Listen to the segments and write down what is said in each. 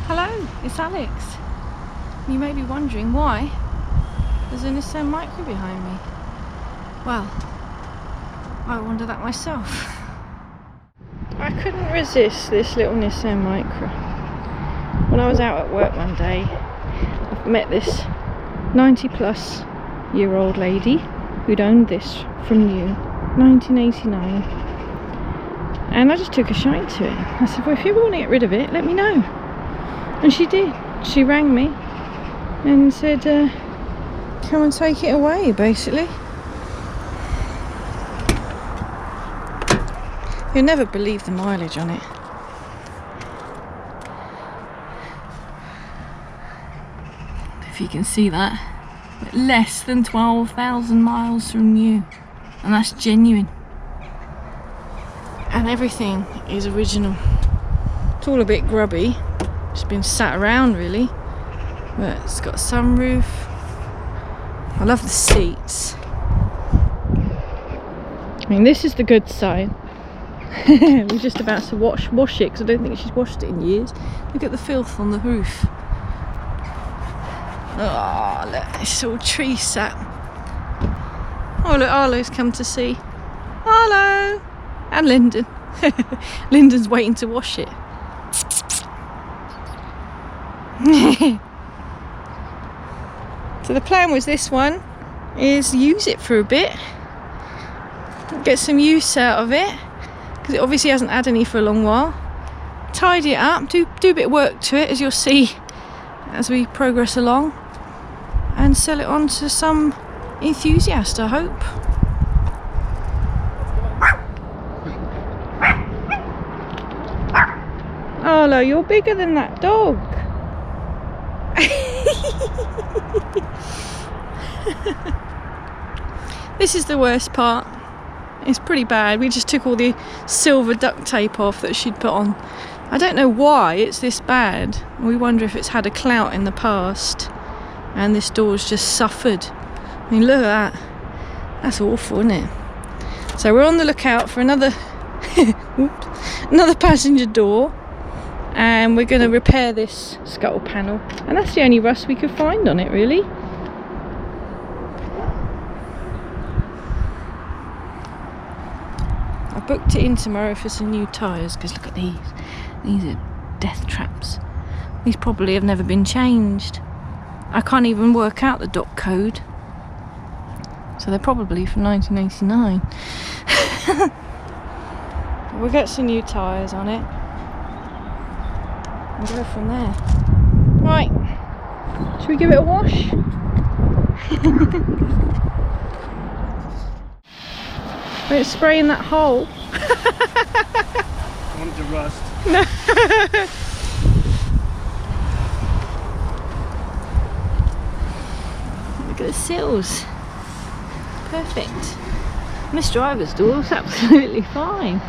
Hello, it's Alex. You may be wondering why there's a Nissan Micra behind me. Well, I wonder that myself. I couldn't resist this little Nissan Micra. When I was out at work one day, I met this 90-plus-year-old lady who'd owned this from new, 1989. And I just took a shine to it. I said, well, if you ever want to get rid of it, let me know. And she did. She rang me and said, come and take it away, basically. You'll never believe the mileage on it. If you can see that. Less than 12,000 miles from new. And that's genuine. And everything is original. It's all a bit grubby. It's been sat around really. But it's got a sunroof. I love the seats. I mean, this is the good side. We're just about to wash it because I don't think she's washed it in years. Look at the filth on the roof. Oh, look, it's all tree sap. Oh, look, Arlo's come to see. Arlo! And Lyndon. Lyndon's waiting to wash it. So the plan was this one is use it for a bit. Get some use out of it. Because it obviously hasn't had any for a long while. Tidy it up, do a bit of work to it, as you'll see as we progress along, and sell it on to some enthusiast, I hope. Arlo, you're bigger than that dog. This is the worst part. It's pretty bad. We just took all the silver duct tape off that she'd put on. I don't know why it's this bad. We wonder if it's had a clout in the past and this door's just suffered. I mean, look at that. That's awful, isn't it? So we're on the lookout for another another passenger door, and we're going to repair this scuttle panel, and that's the only rust we could find on it, really. I booked it in tomorrow for some new tyres, because look at these. These are death traps. These probably have never been changed. I can't even work out the dot code. So they're probably from 1989. We'll get some new tyres on it and go from there. Right, should we give it a wash? Don't spray in that hole. I wanted to rust. No. Look at the sills. Perfect. This driver's door's absolutely fine.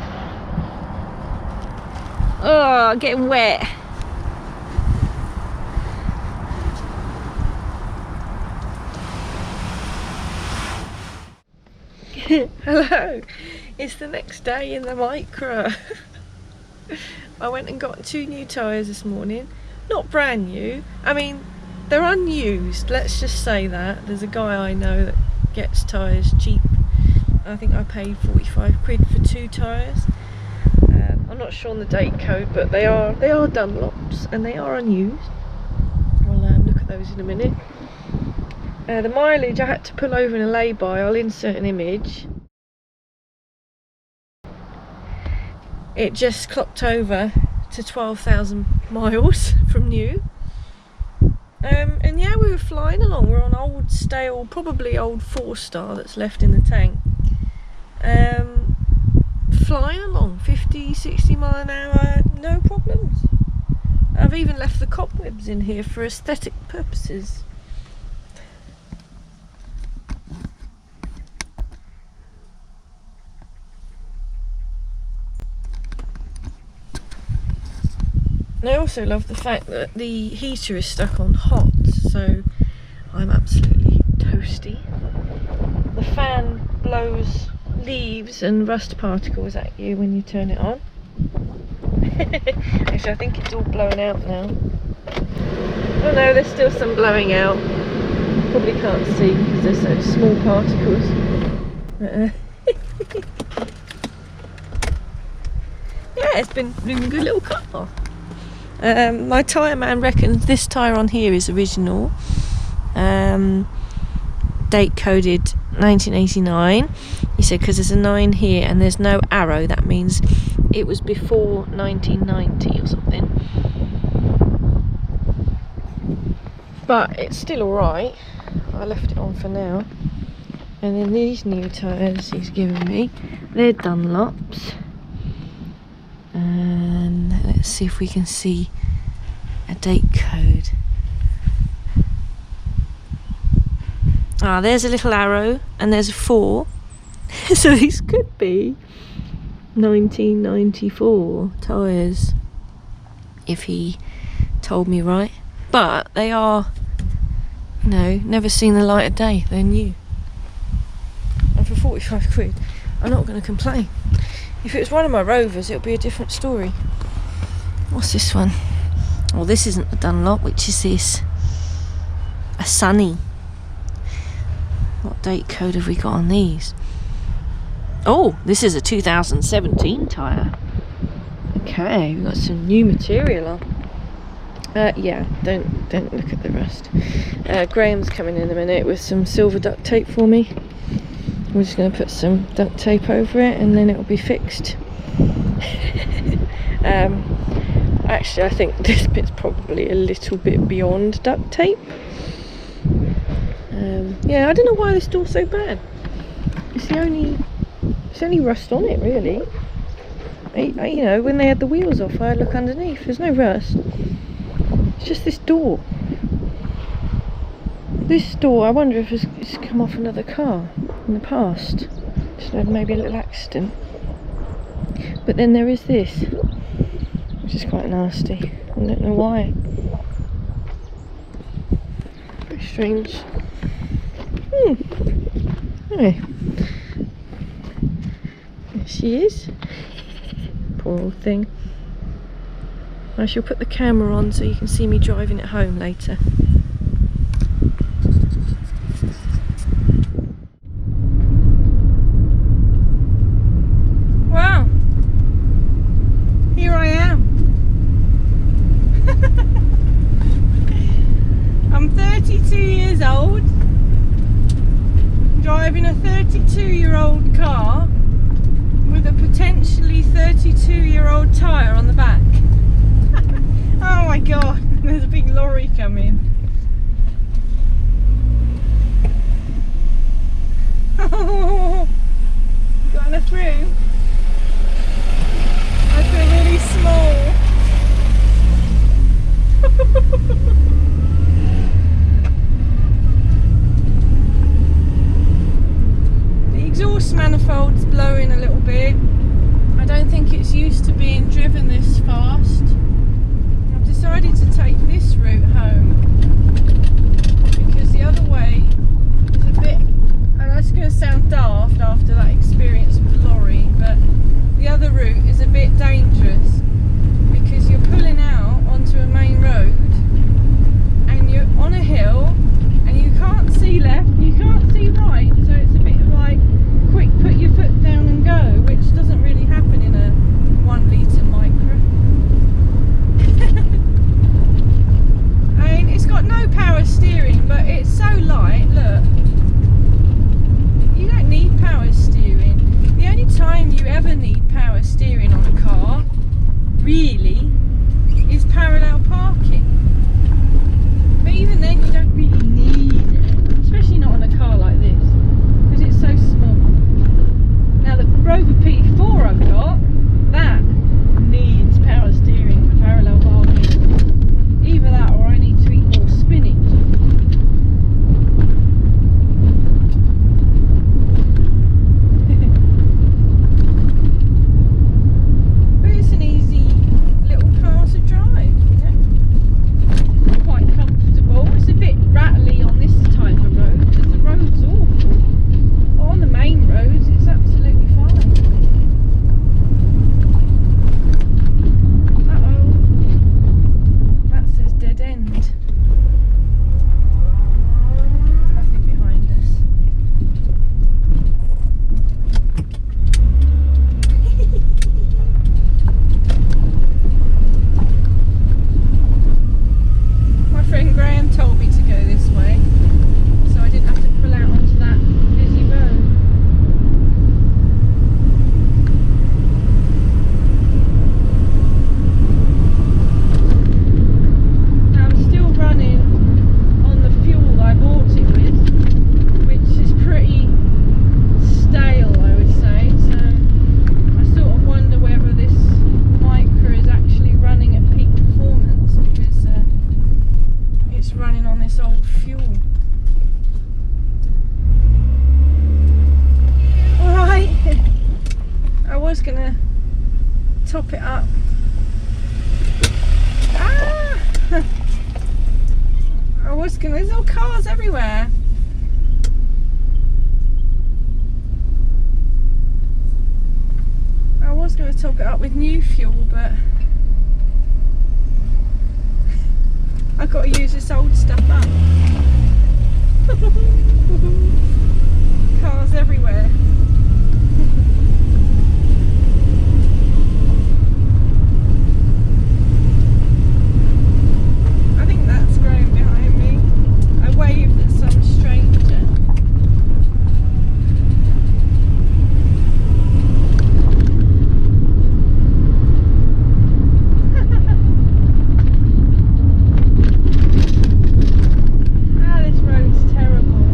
Oh, getting wet. Hello, it's the next day in the Micra. I went and got 2 new tyres this morning. Not brand new, I mean they're unused, let's just say that. There's a guy I know that gets tyres cheap. I think I paid 45 quid for 2 tyres. I'm not sure on the date code, but they are Dunlops and they are unused. I'll look at those in a minute. The mileage I had to pull over in a lay-by. I'll insert an image. It just clocked over to 12,000 miles from new. And yeah, we were flying along. We're on old, stale, probably old 4-star that's left in the tank. Flying along 50-60 mile an hour, no problems. I've even left the cobwebs in here for aesthetic purposes. And I also love the fact that the heater is stuck on hot, so I'm absolutely toasty. The fan blows leaves and rust particles at you when you turn it on. Actually, I think it's all blowing out now. Oh no, there's still some blowing out. Probably can't see because there's so small particles. Yeah, it's been a good little car. My tyre man reckons this tyre on here is original. Date coded 1989. He said because there's a 9 here and there's no arrow, that means it was before 1990 or something. But it's still alright. I left it on for now. And then these new tyres he's given me, they're Dunlops. And let's see if we can see a date code. Ah, there's a little arrow and there's a 4. So these could be 1994 tyres, if he told me right. But they are, you know, never seen the light of day. They're new. And for 45 quid, I'm not going to complain. If it was one of my Rovers, it would be a different story. What's this one? Oh, this isn't a Dunlop. Which is this? A Sunny. What date code have we got on these? Oh, this is a 2017 tyre. Okay, we've got some new material on. Yeah, don't look at the rust. Graham's coming in a minute with some silver duct tape for me. We're just going to put some duct tape over it and then it'll be fixed. Actually, I think this bit's probably a little bit beyond duct tape. Yeah, I don't know why this door's so bad. It's only rust on it, really. You know, when they had the wheels off, I had a look underneath. There's no rust. It's just this door. This door, I wonder if it's come off another car in the past. Just maybe a little accident. But then there is this, which is quite nasty. I don't know why. Very strange. Anyway. There she is. Poor old thing. I shall put the camera on so you can see me driving it home later. Wow! Here I am. I'm 32 years old, driving a 32-year-old car with a potentially 32-year-old tyre on the back. Oh my god, there's a big lorry coming. Oh, got enough room? I feel really small. The exhaust manifold's blowing a little bit. I don't think it's used to being driven this fast. I've decided to take this route home because the other way is a bit, and that's going to sound daft after that experience with the lorry, but the other route is a bit dangerous because you're pulling out onto a main road and you're on a hill and you can't see left, you can't see right, so it's a bit like quick put your foot down and go, which doesn't really happen in a 1 litre micro. I mean, it's got no power steering, but it's so light, look. You don't need power steering. The only time you ever need power steering on a car, really, is parallel parking. But even then you don't really need it, especially not on a car like this, because it's so small. Now the Rover P4 I've got, that needs power steering for parallel parking. Either that or I need to eat more spinach. But it's an easy gonna top it up. Ah! I was gonna, there's all cars everywhere. I was gonna top it up with new fuel, but I've got to use this old stuff up. Cars everywhere. I think that's growing behind me. I waved at some stranger. Ah, this road's terrible.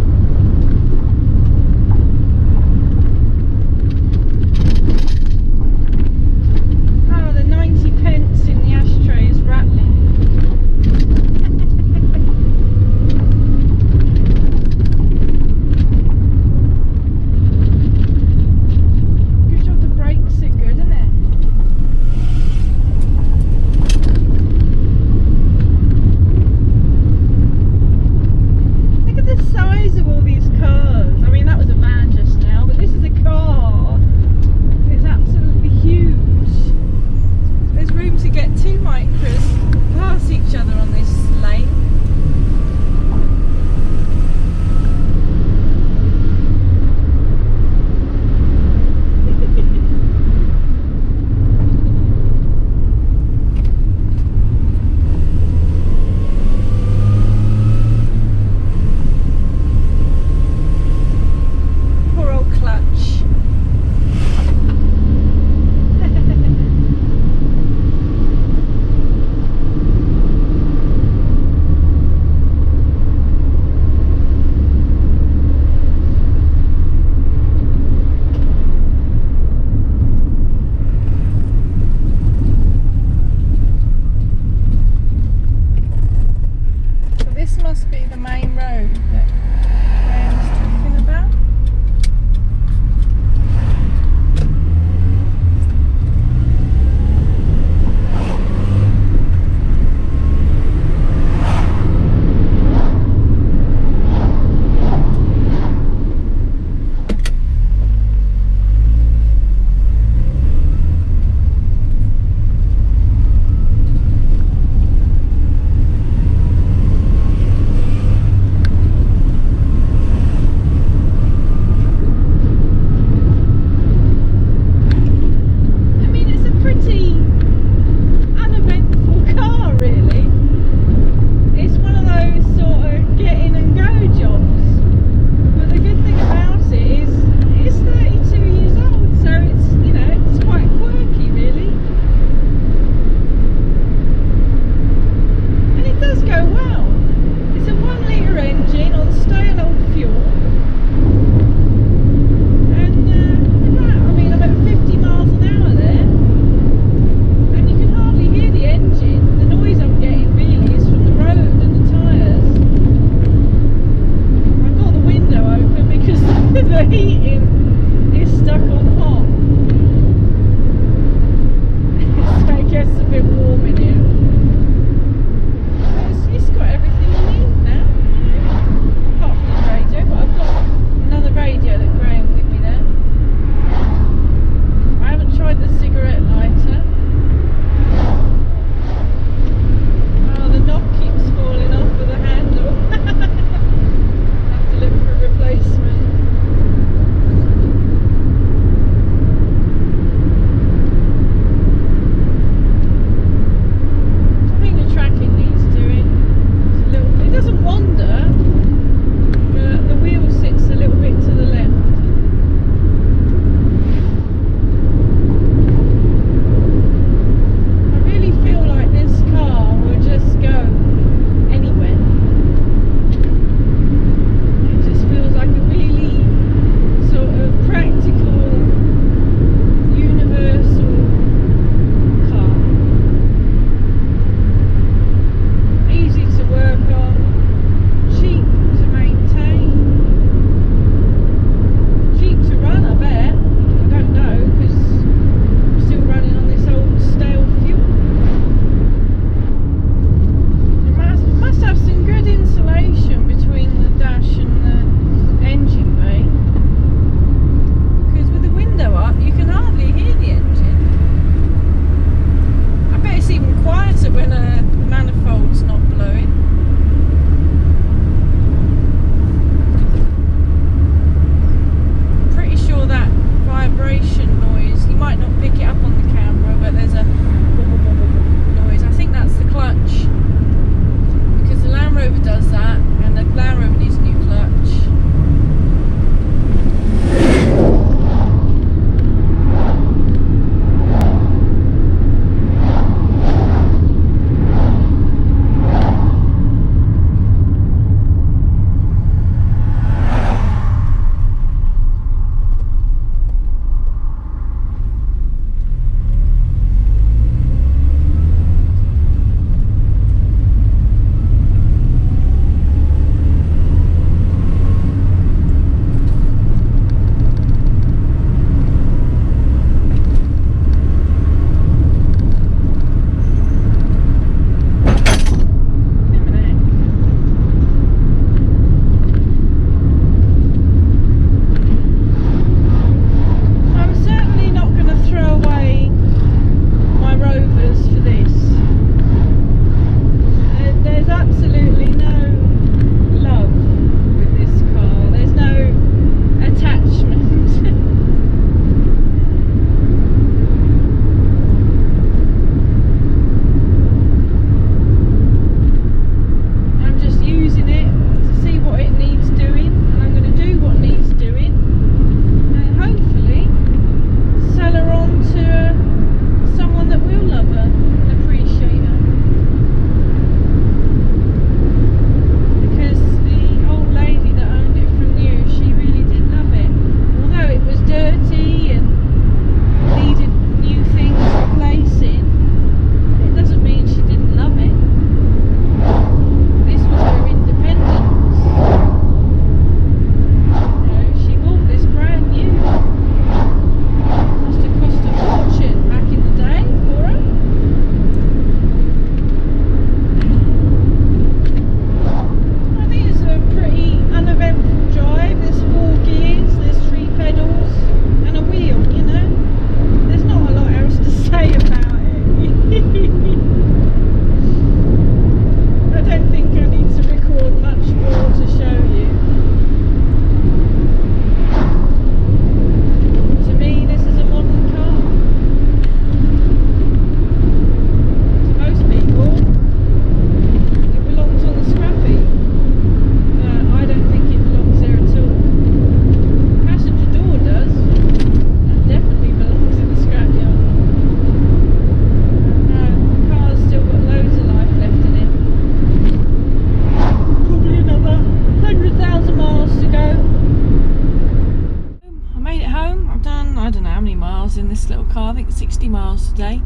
I don't know how many miles in this little car. I think 60 miles today.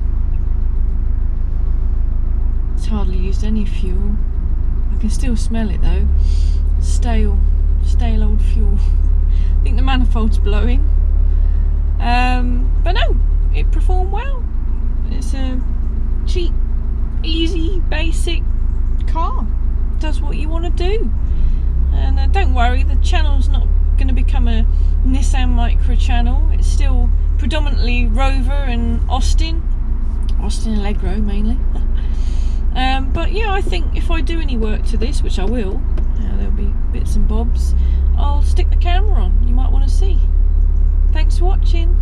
It's hardly used any fuel. I can still smell it though. Stale old fuel. I think the manifold's blowing. But no, it performed well. It's a cheap, easy, basic car. Does what you want to do. And don't worry, the channel's not going to become a Nissan Micra channel. It's still predominantly Rover and Austin Allegro mainly. But yeah, I think if I do any work to this, which I will, there'll be bits and bobs, I'll stick the camera on. You might want to see. Thanks for watching.